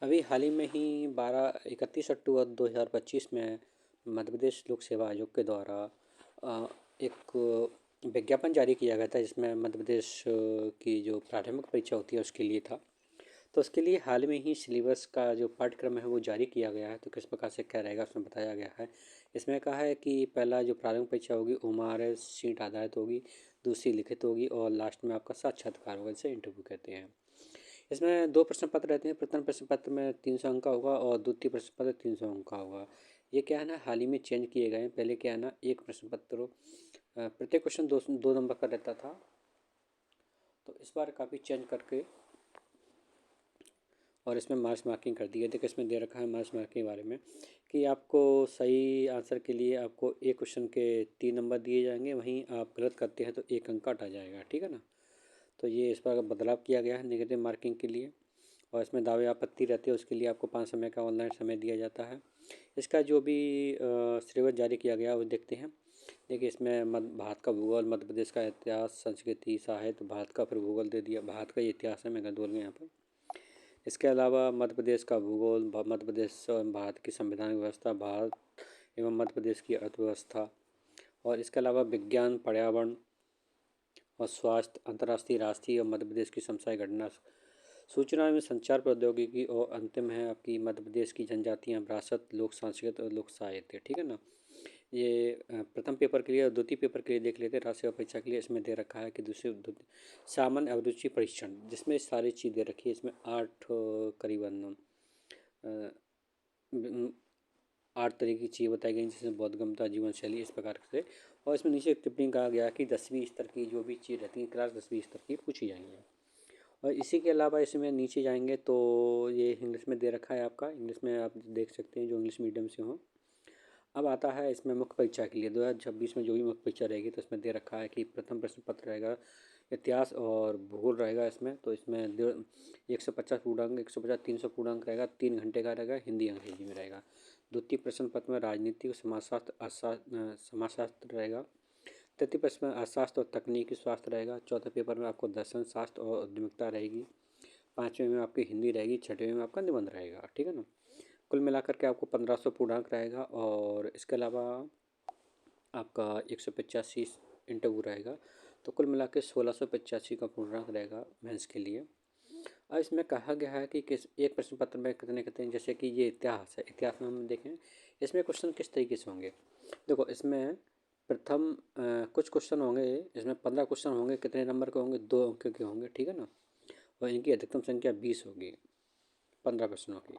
अभी हाल ही में ही 31 अक्टूबर 2025 में मध्य प्रदेश लोक सेवा आयोग के द्वारा एक विज्ञापन जारी किया गया था, जिसमें मध्य प्रदेश की जो प्राथमिक परीक्षा होती है उसके लिए था। तो उसके लिए हाल में ही सिलेबस का जो पाठ्यक्रम है वो जारी किया गया है। तो किस प्रकार से क्या रहेगा उसमें बताया गया है। इसमें कहा है कि पहला जो प्रारंभिक परीक्षा होगी OMR सीट आधारित होगी, दूसरी लिखित होगी और लास्ट में आपका साक्षात्कार होगा, जिसे इंटरव्यू कहते हैं। इसमें दो प्रश्न पत्र रहते हैं। प्रथम प्रश्न पत्र में 300 अंक का होगा और द्वितीय प्रश्न पत्र 300 अंक का होगा। ये क्या है ना, हाल ही में चेंज किए गए हैं। पहले क्या है ना, एक प्रश्न पत्र प्रत्येक क्वेश्चन दो नंबर का रहता था। तो इस बार काफ़ी चेंज करके और इसमें मार्क्स मार्किंग कर दी है। देखो इसमें दे रखा है मार्क्स मार्किंग के बारे में कि आपको सही आंसर के लिए आपको एक क्वेश्चन के 3 नंबर दिए जाएंगे, वहीं आप गलत करते हैं तो 1 अंक काटा जाएगा। ठीक है ना। तो ये इस बार बदलाव किया गया है नेगेटिव मार्किंग के लिए। और इसमें दावे आपत्ति रहती है उसके लिए आपको 5 समय का ऑनलाइन समय दिया जाता है। इसका जो भी सिलेबस जारी किया गया वो देखते हैं। देखिए इसमें भारत का भूगोल, मध्य प्रदेश का इतिहास, संस्कृति, साहित्य, भारत का फिर भूगोल दे दिया। भारत का ये इतिहास है, मैं गलत बोल गया यहाँ पर। इसके अलावा मध्य प्रदेश का भूगोल, मध्य प्रदेश एवं भारत की संवैधानिक व्यवस्था, भारत एवं मध्य प्रदेश की अर्थव्यवस्था, और इसके अलावा विज्ञान, पर्यावरण और स्वास्थ्य, अंतर्राष्ट्रीय, राष्ट्रीय और मध्य प्रदेश की समसामयिक घटना, सूचना एवं संचार प्रौद्योगिकी, और अंतिम है आपकी मध्य प्रदेश की जनजातियाँ, विरासत, लोक संस्कृति और लोक साहित्य। ठीक है ना। ये प्रथम पेपर के लिए और द्वितीय पेपर के लिए देख लेते हैं। राज्य सेवा परीक्षा के लिए इसमें दे रखा है कि सामान्य अभिरुचि परीक्षण, जिसमें सारी चीज़ दे रखी है। इसमें 8 करीबन 8 तरह की चीज़ें बताई गई, जिसमें बोधगम्यता, जीवन शैली, इस प्रकार से। और इसमें नीचे टिप्पणी कहा गया कि 10वीं स्तर की जो भी चीज़ रहती है, क्लास 10वीं स्तर की पूछी जाएंगी। और इसी के अलावा इसमें नीचे जाएंगे तो ये इंग्लिश में दे रखा है आपका। इंग्लिश में आप देख सकते हैं जो इंग्लिश मीडियम से हो। अब आता है इसमें मुख्य परीक्षा के लिए 2026 में जो भी मुख्य परीक्षा रहेगी, तो इसमें दे रखा है कि प्रथम प्रश्न पत्र रहेगा इतिहास और भूगोल रहेगा इसमें। तो इसमें 150 पूर्णांक, 150 300 पूर्णांक रहेगा, 3 घंटे का रहेगा, हिंदी अंग्रेजी में रहेगा। द्वितीय प्रश्न पत्र में राजनीति और समाजशास्त्र रहेगा। तृतीय प्रश्न में अर्थशास्त्र और तकनीकी स्वास्थ्य रहेगा। चौथे पेपर में आपको दर्शन शास्त्र और उद्यमिकता रहेगी। पाँचवें में आपकी हिंदी रहेगी। छठवें में आपका निबंध रहेगा। ठीक है ना। कुल मिलाकर के आपको 1500 पूर्णांक रहेगा। और इसके अलावा आपका 185 इंटरव्यू रहेगा। तो कुल मिला के 1685 का पूर्णांक रहेगा मेंस के लिए। अब इसमें कहा गया है कि किस एक प्रश्न पत्र में कितने कितने, जैसे कि ये इतिहास है, इतिहास में हम देखें इसमें क्वेश्चन किस तरीके से होंगे। देखो इसमें प्रथम कुछ क्वेश्चन होंगे, इसमें 15 क्वेश्चन होंगे। कितने नंबर के होंगे? 2 अंक के होंगे। ठीक है ना। और इनकी अधिकतम संख्या 20 होगी 15 प्रश्नों की।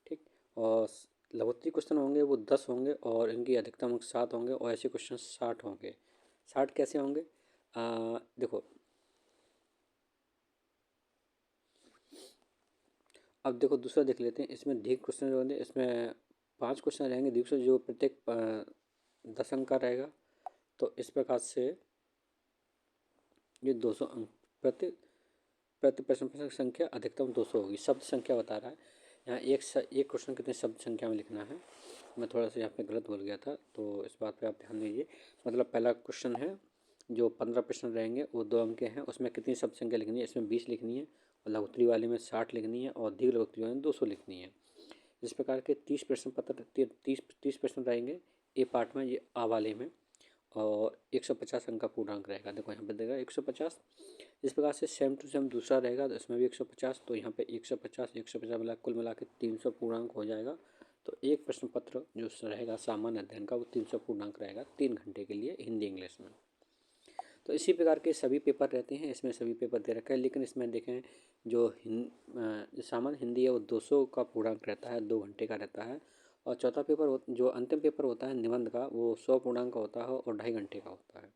ठीक। और लघुत्तरी क्वेश्चन होंगे वो 10 होंगे और इनकी अधिकतम अंक 7 होंगे। और ऐसे क्वेश्चन 60 होंगे। 60 कैसे होंगे? देखो अब देखो दूसरा देख लेते हैं। इसमें दीर्घ क्वेश्चन जो होंगे, इसमें 5 क्वेश्चन रहेंगे दीर्घ से, जो प्रत्येक 10 अंक का रहेगा। तो इस प्रकार से ये 200 अंक प्रति प्रति प्रश्न की संख्या अधिकतम 200 होगी। शब्द संख्या बता रहा है यहाँ। एक क्वेश्चन कितने शब्द संख्या में लिखना है। मैं थोड़ा सा यहाँ पे गलत बोल गया था, तो इस बात पे आप ध्यान दीजिए। मतलब पहला क्वेश्चन है, जो 15 प्रश्न रहेंगे वो 2 अंक के हैं। उसमें कितनी शब्द संख्या लिखनी है? इसमें 20 लिखनी है। और लघुत्तरी वाले में 60 लिखनी है। और दीर्घ लघुत्तरी वाले में 200 लिखनी है। इस प्रकार के 30 प्रश्न पत्र 30 प्रश्न रहेंगे ए पार्ट में, ये आ वाले में। और 150 अंक का पूर्णांक रहेगा। देखो यहाँ पे देगा 150। इस प्रकार से सेम टू सेम दूसरा रहेगा, तो इसमें भी 150। तो यहाँ पे 150 मिला, कुल मिला के 300 पूर्णांक हो जाएगा। तो एक प्रश्न पत्र जो रहेगा सामान्य अध्ययन का, वो 300 पूर्णांक रहेगा 3 घंटे के लिए, हिंदी इंग्लिश में। तो इसी प्रकार के सभी पेपर रहते हैं। इसमें सभी पेपर दे रखा है। लेकिन इसमें देखें जो सामान्य हिंदी है वो 200 का पूर्णांक रहता है, 2 घंटे का रहता है। और चौथा पेपर जो अंतिम पेपर होता है निबंध का, वो 100 पूर्णांक का होता है और 2.5 घंटे का होता है।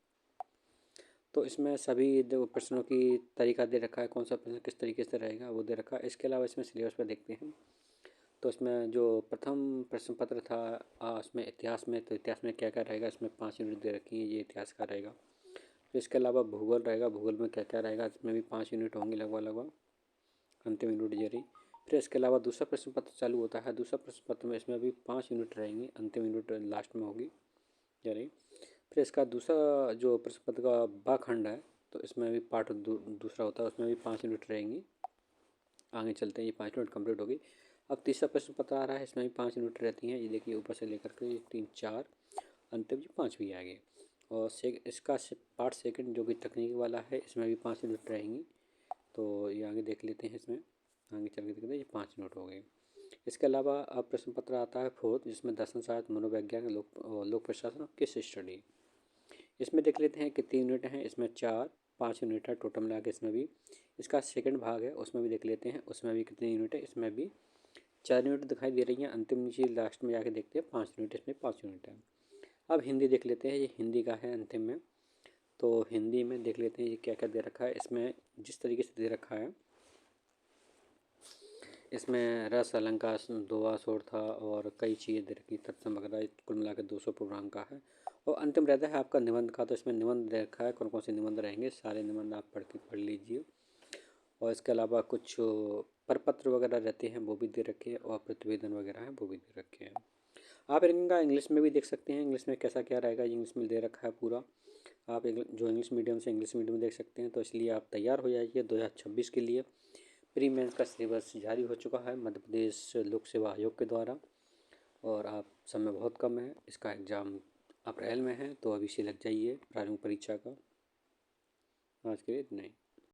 तो इसमें सभी प्रश्नों की तरीका दे रखा है, कौन सा प्रश्न किस तरीके से रहेगा वो दे रखा है। इसके अलावा इसमें सिलेबस पर देखते हैं। तो इसमें जो प्रथम प्रश्न पत्र था उसमें इतिहास में, तो इतिहास में क्या क्या रहेगा, इसमें 5 यूनिट दे रखी है, ये इतिहास का रहेगा। तो इसके अलावा भूगोल रहेगा, भूगोल में क्या क्या रहेगा, इसमें भी 5 यूनिट होंगी लगभग लगभग, अंतिम यूनिट जारी। फिर इसके अलावा दूसरा प्रश्न पत्र चालू होता है। दूसरा प्रश्न पत्र में इसमें भी 5 यूनिट रहेंगी, अंतिम यूनिट लास्ट में होगी जारी। फिर इसका दूसरा जो प्रश्न पत्र का बा खंड है, तो इसमें भी पार्ट दूसरा होता है, उसमें भी 5 यूनिट रहेंगी। आगे चलते हैं। ये 5 यूनिट कंप्लीट होगी। अब तीसरा प्रश्न पत्र आ रहा है, इसमें भी 5 यूनिट रहती हैं। ये देखिए ऊपर से लेकर के 3, 4 अंतिम जो 5वीं आ गई। और इसका पार्ट सेकंड जो कि तकनीकी वाला है, इसमें भी 5 यूनिट रहेंगी। तो ये आगे देख लेते हैं। इसमें आगे चल के देखते हैं। ये 5 यूनिट हो गए। इसके अलावा अब प्रश्न पत्र आता है फोर्थ, जिसमें दर्शन शास्त्र, मनोवैज्ञान, लोक प्रशासन और केस स्टडी। इसमें देख लेते हैं कि 3 यूनिट हैं। इसमें 4, 5 यूनिट है टोटल मिला के। इसमें भी इसका सेकंड भाग है, उसमें भी देख लेते हैं। उसमें भी कितने यूनिट है, इसमें भी 4 यूनिट दिखाई दे रही हैं। अंतिम नीचे लास्ट में जाके देखते हैं 5 यूनिट, इसमें 5 यूनिट है। अब हिंदी देख लेते हैं। ये हिंदी का है अंतिम में। तो हिंदी में देख लेते हैं ये क्या क्या दे रखा है। इसमें जिस तरीके से दे रखा है, इसमें रस, अलंकार, दोहा, शोर था और कई चीज़ें दे रखी, तत्सम वगैरह, कुल मिला के 200 प्रोग्राम का है। और अंतिम रहता है आपका निबंध का। तो इसमें निबंध दे रखा है, कौन कौन से निबंध रहेंगे, सारे निबंध आप पढ़ लीजिए। और इसके अलावा कुछ प्रपत्र वगैरह रहते हैं, वो भी दे रखे हैं। और प्रतिवेदन वगैरह हैं, वो भी दे रखे हैं। आप इनका इंग्लिश में भी देख सकते हैं। इंग्लिश में कैसा क्या रहेगा, इंग्लिश में दे रखा है पूरा। आप जो इंग्लिश मीडियम से इंग्लिश मीडियम में देख सकते हैं। तो इसलिए आप तैयार हो जाइए 2026 के लिए। प्री मेंस का सिलेबस जारी हो चुका है मध्य प्रदेश लोक सेवा आयोग के द्वारा। और आप समय बहुत कम है। इसका एग्ज़ाम अप्रैल में है, तो अभी से लग जाइए प्रारंभिक परीक्षा का। आज के लिए इतना ही।